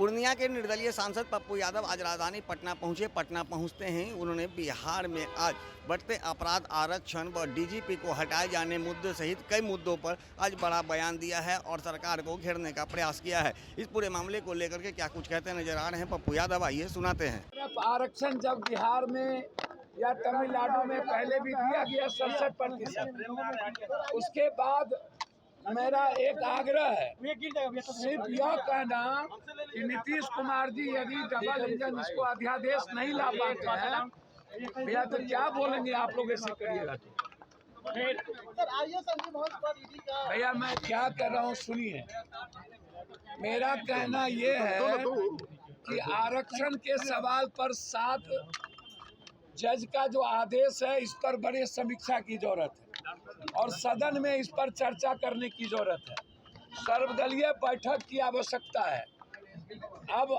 पूर्णिया के निर्दलीय सांसद पप्पू यादव आज राजधानी पटना पहुंचे। पटना पहुंचते ही उन्होंने बिहार में आज बढ़ते अपराध, आरक्षण व डीजीपी को हटाए जाने मुद्दे सहित कई मुद्दों पर आज बड़ा बयान दिया है और सरकार को घेरने का प्रयास किया है। इस पूरे मामले को लेकर के क्या कुछ कहते नजर आ रहे हैं पप्पू यादव, आइए सुनाते हैं। आरक्षण जब बिहार में या तमिलनाडु में पहले भी दिया गया 67%, उसके बाद मेरा एक आग्रह है, सिर्फ यह कहना कि नीतीश कुमार जी यदि डबल इंजन इसको अध्यादेश नहीं ला पाते हैं, भैया तो क्या बोलेंगे आप लोग, ऐसे करिएगा तो भैया मैं क्या कर रहा हूँ सुनिए। मेरा कहना ये है कि आरक्षण के सवाल पर 7 जज का जो आदेश है, इस पर बड़े समीक्षा की जरूरत है और सदन में इस पर चर्चा करने की जरूरत है। सर्वदलीय बैठक की आवश्यकता है। अब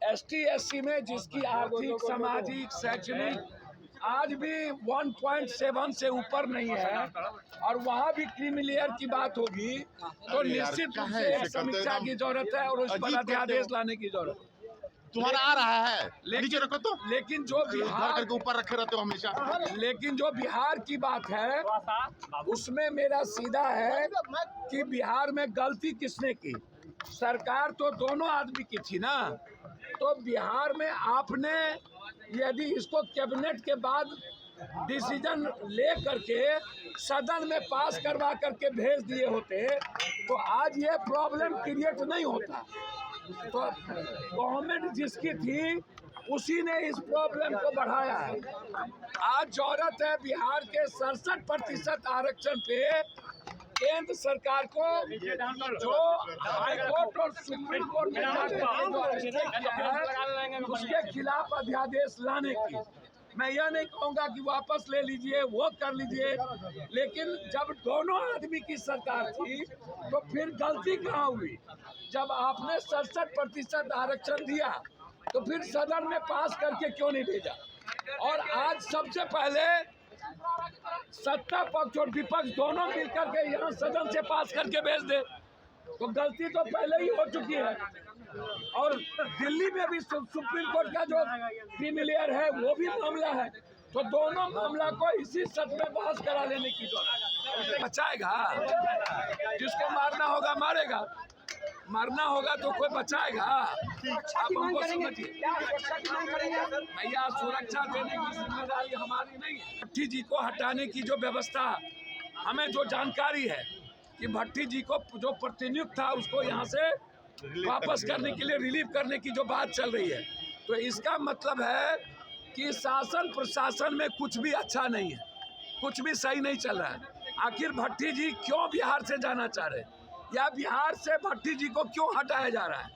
एसटी एससी में जिसकी आर्थिक, सामाजिक, शैक्षणिक आज भी 1.7 से ऊपर नहीं है और वहाँ भी क्रीमी लेयर की बात होगी तो निश्चित रूप से समीक्षा की जरूरत है और उस पर अध्यादेश लाने की जरूरत है। तुम्हारा आ रहा है, नीचे रखो तो। लेकिन जो बिहार करके ऊपर रखे रहते हो हमेशा। लेकिन जो बिहार की बात है उसमें मेरा सीधा है कि बिहार में गलती किसने की? सरकार तो दोनों आदमी की थी ना। तो बिहार में आपने यदि इसको कैबिनेट के बाद डिसीजन ले करके सदन में पास करवा करके भेज दिए होते तो आज ये प्रॉब्लम क्रिएट नहीं होता। तो गवर्नमेंट जिसकी थी उसी ने इस प्रॉब्लम को बढ़ाया है। आज जरूरत है बिहार के 67% आरक्षण पे केंद्र सरकार को, जो हाईकोर्ट और सुप्रीम कोर्ट में उसके खिलाफ अध्यादेश लाने की। मैं यह नहीं कहूँगा कि वापस ले लीजिए, वो कर लीजिए, लेकिन जब दोनों आदमी की सरकार थी तो फिर गलती कहाँ हुई? जब आपने 67% आरक्षण दिया तो फिर सदन में पास करके क्यों नहीं भेजा? और आज सबसे पहले सत्ता पक्ष और विपक्ष दोनों मिलकर के यहाँ सदन से पास करके भेज दे, तो गलती तो पहले ही हो चुकी है। और दिल्ली में भी सुप्रीम कोर्ट का जो क्रीमी लेयर है वो भी मामला है, तो दोनों मामला को इसी सदन में बहस करा लेने की जरूरत। बचाएगा, जिसको मारना होगा मारेगा, मरना होगा तो कोई बचाएगा? आप हमको समझिए भैया, सुरक्षा देने की जिम्मेदारी हमारी नहीं है। भट्टी जी को हटाने की जो व्यवस्था, हमें जो जानकारी है कि भट्टी जी को जो प्रतिनियुक्त था उसको यहाँ से वापस करने के लिए, रिलीव करने की जो बात चल रही है, तो इसका मतलब है कि शासन प्रशासन में कुछ भी अच्छा नहीं है, कुछ भी सही नहीं चल रहा है। आखिर भट्टी जी क्यों बिहार से जाना चाह रहे हैं या बिहार से भट्टी जी को क्यों हटाया जा रहा है,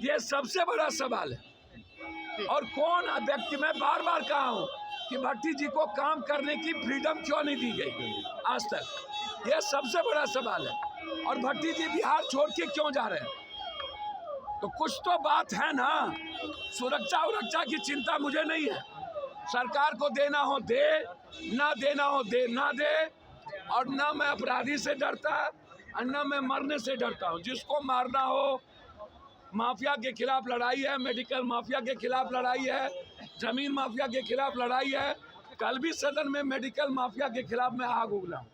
ये सबसे बड़ा सवाल है। और कौन व्यक्ति, मैं बार बार कहा हूँ कि भट्टी जी को काम करने की फ्रीडम क्यों नहीं दी गई आज तक, ये सबसे बड़ा सवाल है। और भट्टी जी बिहार छोड़ के क्यों जा रहे हैं? तो कुछ तो बात है ना। सुरक्षा की चिंता मुझे नहीं है। सरकार को देना हो दे, ना देना हो दे ना दे, और ना मैं अपराधी से डरता और ना मैं मरने से डरता हूँ। जिसको मारना हो, माफिया के खिलाफ लड़ाई है, मेडिकल माफिया के खिलाफ लड़ाई है, जमीन माफिया के खिलाफ लड़ाई है। कल भी सदन में मेडिकल माफिया के खिलाफ मैं आग उगला हूँ।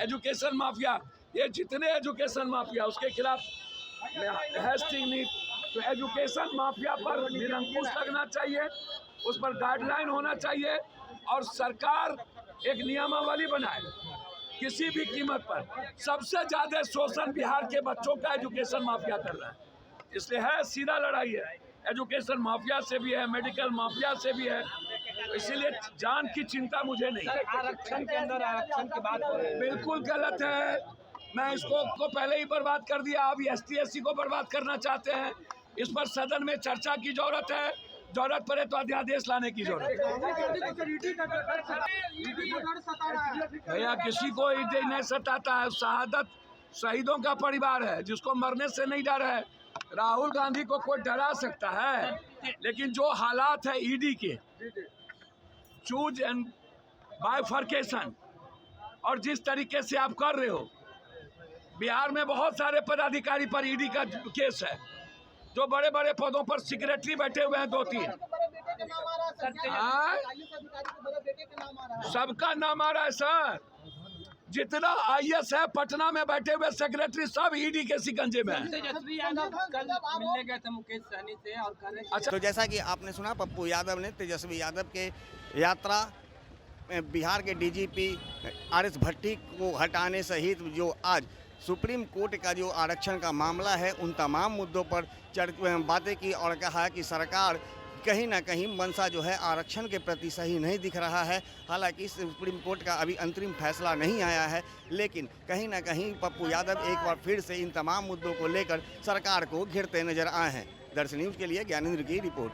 एजुकेशन माफिया, ये जितने एजुकेशन माफिया उसके खिलाफ हेस्टिंग नीट, तो एजुकेशन माफिया पर निरंकुश लगना चाहिए, उस पर गाइडलाइन होना चाहिए और सरकार एक नियमावली बनाए किसी भी कीमत पर। सबसे ज़्यादा शोषण बिहार के बच्चों का एजुकेशन माफिया कर रहा है, इसलिए है सीधा लड़ाई है। एजुकेशन माफिया से भी है, मेडिकल माफिया से भी है, तो इसीलिए जान की चिंता मुझे नहीं। आरक्षण के अंदर आरक्षण की बात बिल्कुल गलत है। मैं इसको पहले ही बर्बाद कर दिया, अब एसटी एससी को बर्बाद करना चाहते हैं। इस पर सदन में चर्चा की जरूरत है, जरूरत पड़े तो अध्यादेश लाने की जरूरत है। भैया किसी को ईडी नहीं सताता है, शहादत शहीदों का परिवार है, जिसको मरने से नहीं डर है। राहुल गांधी को कोई डरा सकता है, लेकिन जो हालात है ईडी के, चूज एंड बाइफर्केशन, और जिस तरीके से आप कर रहे हो, बिहार में बहुत सारे पदाधिकारी पर ईडी का केस है, जो बड़े बड़े पदों पर सेक्रेटरी बैठे हुए हैं 2-3, सबका नाम आ रहा है सर। जितना IS है पटना में बैठे हुए सेक्रेटरी सब ED के शिकंजे में है। तेजस्वी यादव कल मिलने गए थे मुकेश सहनी से और कह रहे हैं अच्छा, तो जैसा कि आपने सुना, पप्पू यादव ने तेजस्वी यादव के यात्रा बिहार के DGP RS भट्टी को हटाने सहित जो आज सुप्रीम कोर्ट का जो आरक्षण का मामला है उन तमाम मुद्दों पर बातें की और कहा कि सरकार कहीं ना कहीं मंशा जो है आरक्षण के प्रति सही नहीं दिख रहा है। हालांकि सुप्रीम कोर्ट का अभी अंतरिम फैसला नहीं आया है, लेकिन कहीं ना कहीं पप्पू यादव एक बार फिर से इन तमाम मुद्दों को लेकर सरकार को घेरते नजर आए हैं। दर्शन न्यूज़ के लिए ज्ञानेंद्र की रिपोर्ट।